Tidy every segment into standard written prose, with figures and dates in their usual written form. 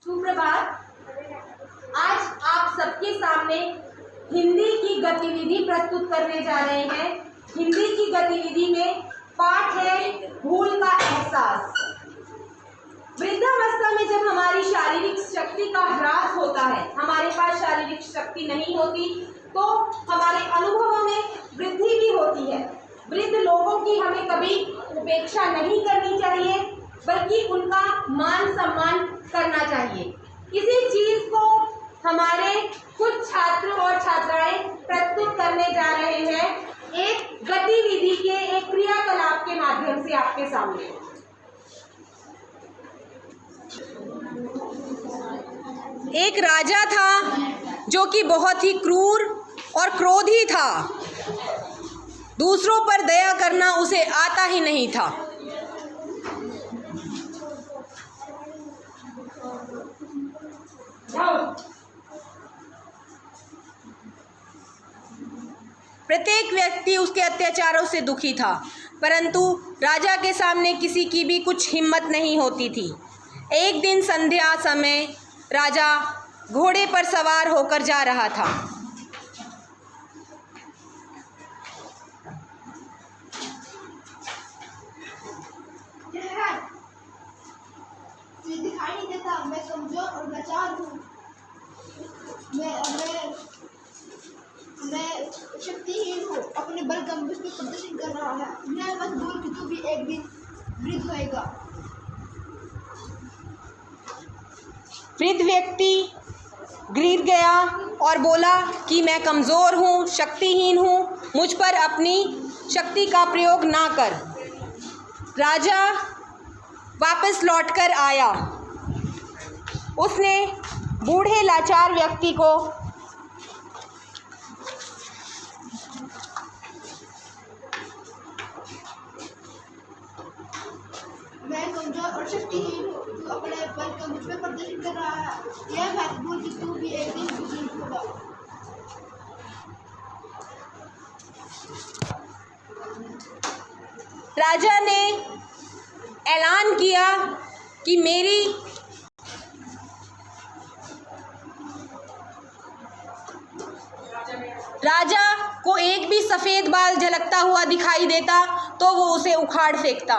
सुप्रभात। आज आप सबके सामने हिंदी की गतिविधि प्रस्तुत करने जा रहे हैं। हिंदी की गतिविधि में पाठ है भूल का एहसास। वृद्धावस्था में जब हमारी शारीरिक शक्ति का ह्रास होता है, हमारे पास शारीरिक शक्ति नहीं होती, तो हमारे अनुभवों में वृद्धि भी होती है। वृद्ध लोगों की हमें कभी उपेक्षा नहीं करनी चाहिए, बल्कि उनका मान सम्मान करना चाहिए। इसी चीज को हमारे कुछ छात्र और छात्राएं प्रस्तुत करने जा रहे हैं एक गतिविधि के, एक क्रियाकलाप के माध्यम से आपके सामने। एक राजा था जो कि बहुत ही क्रूर और क्रोधी था। दूसरों पर दया करना उसे आता ही नहीं था। प्रत्येक व्यक्ति उसके अत्याचारों से दुखी था, परंतु राजा के सामने किसी की भी कुछ हिम्मत नहीं होती थी। एक दिन संध्या समय राजा घोड़े पर सवार होकर जा रहा था। दिखाई नहीं देता, मैं कमजोर और लाचार हूँ। मैं शक्तिहीन हूँ। अपने बल का मुझ पर प्रदर्शन कर रहा है। मैं मत भूल कि तू भी एक दिन वृद्ध होएगा। वृद्ध व्यक्ति गिर गया और बोला कि मैं कमज़ोर हूँ, शक्तिहीन हूँ, मुझ पर अपनी शक्ति का प्रयोग ना कर। राजा वापस लौटकर आया। उसने बूढ़े लाचार व्यक्ति को मैं कमजोर और शक्तिहीन हूँ। तू अपने बल का मुझ पर प्रदर्शन कर रहा है। यह मत भूल कि तू भी एक दिन बुजुर्ग होगा। राजा ने ऐलान किया कि राजा को एक भी सफ़ेद बाल झलकता हुआ दिखाई देता तो वो उसे उखाड़ फेंकता,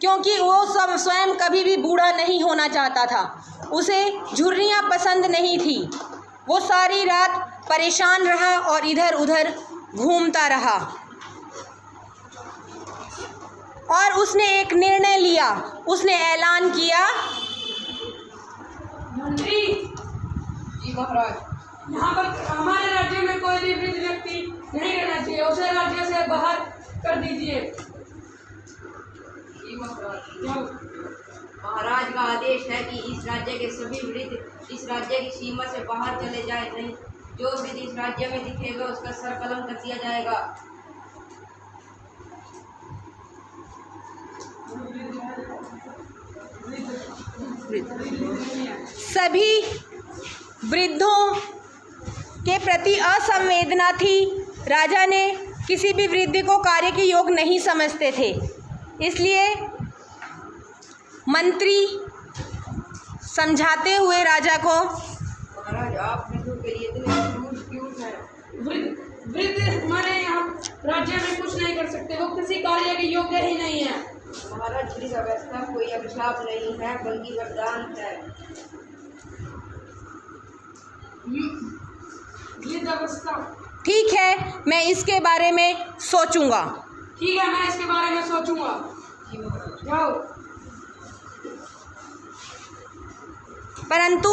क्योंकि वो स्वयं कभी भी बूढ़ा नहीं होना चाहता था। उसे झुर्रियाँ पसंद नहीं थी। वो सारी रात परेशान रहा और इधर उधर घूमता रहा और उसने एक निर्णय लिया। उसने ऐलान किया, मंत्री जी महाराज, यहाँ पर हमारे राज्य में कोई भी वृद्ध व्यक्ति नहीं रहना चाहिए। उसे राज्य से बाहर कर दीजिए। जी महाराज का आदेश है कि इस राज्य के सभी वृद्ध इस राज्य की सीमा से बाहर चले जाए। नहीं, जो वृद्ध इस राज्य में दिखेगा उसका सर कलम कर दिया जाएगा। सभी वृद्धों के प्रति असंवेदना थी। राजा ने किसी भी वृद्ध को कार्य के योग नहीं समझते थे, इसलिए मंत्री समझाते हुए राजा को, महाराज आप वृद्धों के लिए इतने क्यों हैं? वृद्ध हमारे यहाँ राज्य में कुछ नहीं कर सकते। वो किसी कार्य के योग्य ही नहीं है। महाराज वृद्ध अवस्था कोई अभिशाप नहीं है, बल्कि वरदान है। वृद्ध अवस्था, ठीक है, मैं इसके बारे में सोचूंगा। ठीक है, मैं इसके बारे में सोचूंगा। जाओ। परंतु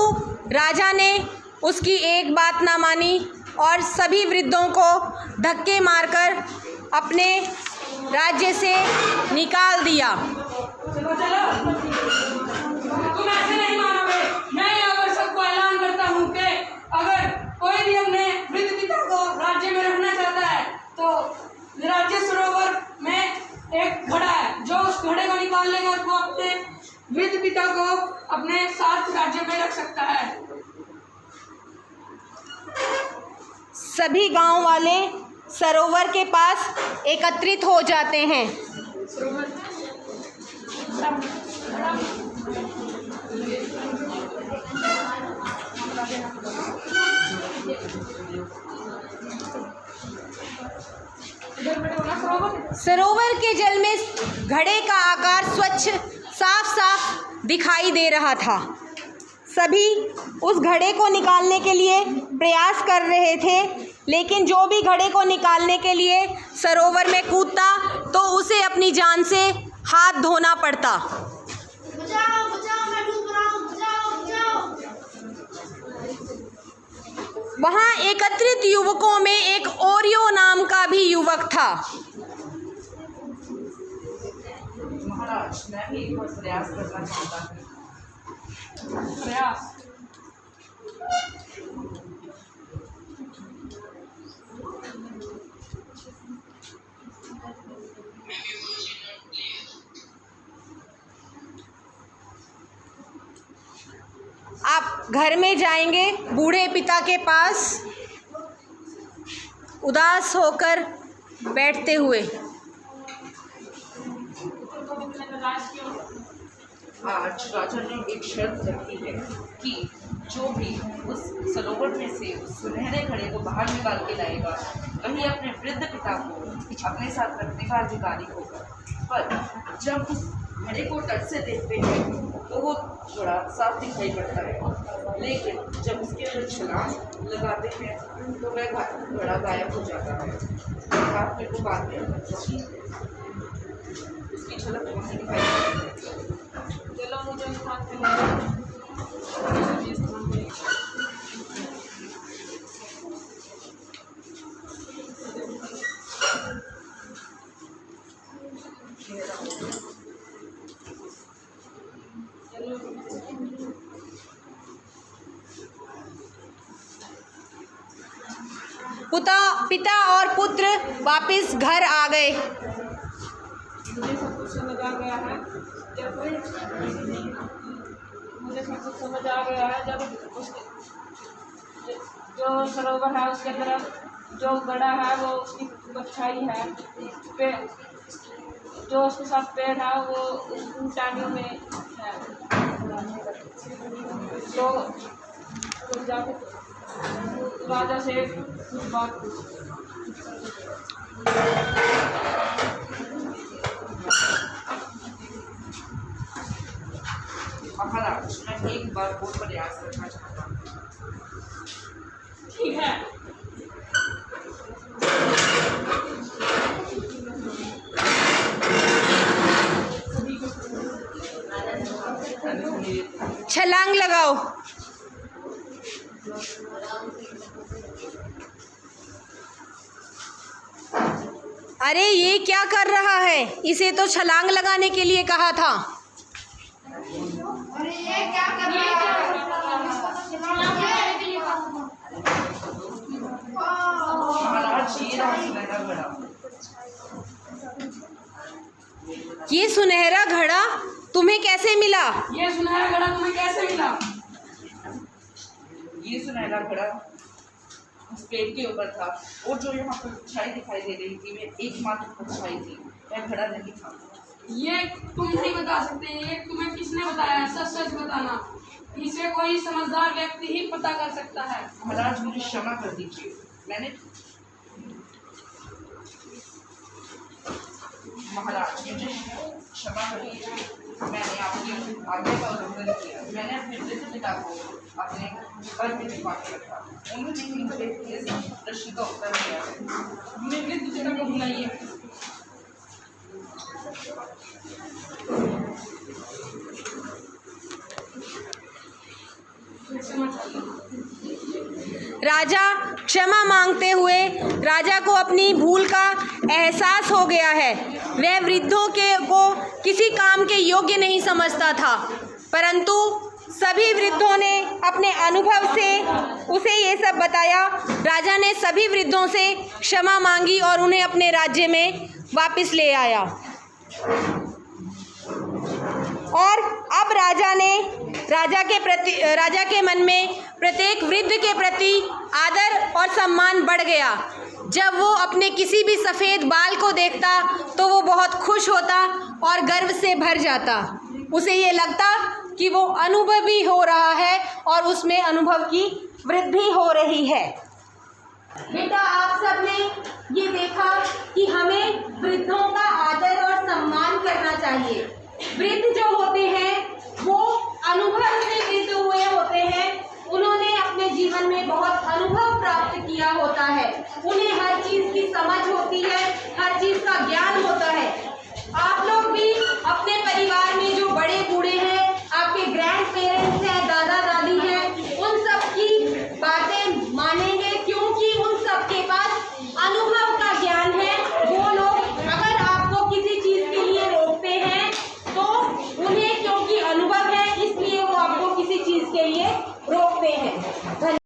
राजा ने उसकी एक बात ना मानी और सभी वृद्धों को धक्के मारकर अपने राज्य से निकाल दिया। चलो चलो, तुम ऐसे नहीं मानोगे। मैं यहाँ पर सबको ऐलान करता हूँ कि अगर कोई भी अपने वृद्ध पिता को राज्य में रखना चाहता है तो राज्य सरोवर में एक घड़ा है, जो उस घड़े को निकाल लेगा वो अपने वृद्ध पिता को अपने साथ राज्य में रख सकता है। सभी गांव वाले सरोवर के पास एकत्रित हो जाते हैं। सरोवर के जल में घड़े का आकार स्वच्छ साफ साफ दिखाई दे रहा था। सभी उस घड़े को निकालने के लिए प्रयास कर रहे थे, लेकिन जो भी घड़े को निकालने के लिए सरोवर में कूदता तो उसे अपनी जान से हाथ धोना पड़ता। बचाओ बचाओ, मैं डूब रहा हूँ, बचाओ बचाओ। वहाँ एकत्रित युवकों में एक ओरियो नाम का भी युवक था। महाराज, मैं भी एक बार प्रयास करना चाहता हूँ। प्रयास। आप घर में जाएंगे बूढ़े पिता के पास, उदास होकर बैठते हुए। आज राजा ने एक शर्त रखी है कि जो भी उस सरोवर में से उस सुनहरे घड़े को बाहर निकाल के लाएगा वही अपने वृद्ध पिता को अपने साथ रखने का अधिकारी होगा। पर जब उस घड़े को तट से देखते हैं तो वो थोड़ा साफ दिखाई पड़ता है, लेकिन जब उसके अंदर छलांग लगाते हैं तो वह घड़ा गायब हो जाता है। आप मेरे को बाद में उसकी झलक वहाँ दिखाई देती है। चलो मुझे स्थान पे ले जाओ। पिता और पुत्र वापस घर आ गए। मुझे सब कुछ समझ आ गया है। मुझे सब कुछ समझ आ गया है। जब उसके जो सरोवर है उसके तरफ जो गड़ा है वो उसकी परछाई है, जो उसके साथ पेड़ है वो उस टाइमियों में है। तो जाके राजा से कुछ बात महाराज, मैं एक बार और प्रयास करना चाहता हूँ। ठीक है। छलांग लगाओ। अरे ये क्या कर रहा है? इसे तो छलांग लगाने के लिए कहा था। अरे ये क्या कर रहा है? महाराज, ये रहा सुनहरा घड़ा। ये सुनहरा घड़ा तुम्हें कैसे मिला? ये सुनहरा घड़ा तुम्हें कैसे मिला? ये सुनहरा घड़ा उस पेड़ के ऊपर था और जो यहाँ पर परछाई दिखाई दे रही थी वे एकमात्र परछाई थी, वह घड़ा नहीं था। ये तुम नहीं बता सकते। ये तुम्हें किसने बताया? सच सच बताना। इसे कोई समझदार व्यक्ति ही पता कर सकता है। महाराज, मुझे क्षमा कर दीजिए। महाराज, मुझे क्षमा कर दीजिए। मैंने आपकी आज्ञा का उल्लंघन किया। मैंने अपने वृद्ध पिता को अपने घर में छिपा के रखा। उन्होंने ही मुझे इस प्रश्न का उत्तर दिया है। अपने वृद्ध पिता को बुलाइए। राजा क्षमा मांगते हुए राजा को अपनी भूल का एहसास हो गया है। वह वृद्धों को किसी काम के योग्य नहीं समझता था, परंतु सभी वृद्धों ने अपने अनुभव से उसे ये सब बताया। राजा ने सभी वृद्धों से क्षमा मांगी और उन्हें अपने राज्य में वापस ले आया। और अब राजा के मन में प्रत्येक वृद्ध के प्रति आदर और सम्मान बढ़ गया। जब वो अपने किसी भी सफ़ेद बाल को देखता तो वो बहुत खुश होता और गर्व से भर जाता। उसे ये लगता कि वो अनुभवी हो रहा है और उसमें अनुभव की वृद्धि हो रही है। बेटा आप सबने ये देखा कि हमें वृद्धों का आदर और सम्मान करना चाहिए। वृद्ध जो होते हैं वो अनुभव से वृद्ध हुए होते हैं, उन्होंने अपने जीवन में बहुत अनुभव प्राप्त किया होता है, उन्हें हर चीज की समझ होती है, हर चीज का ज्ञान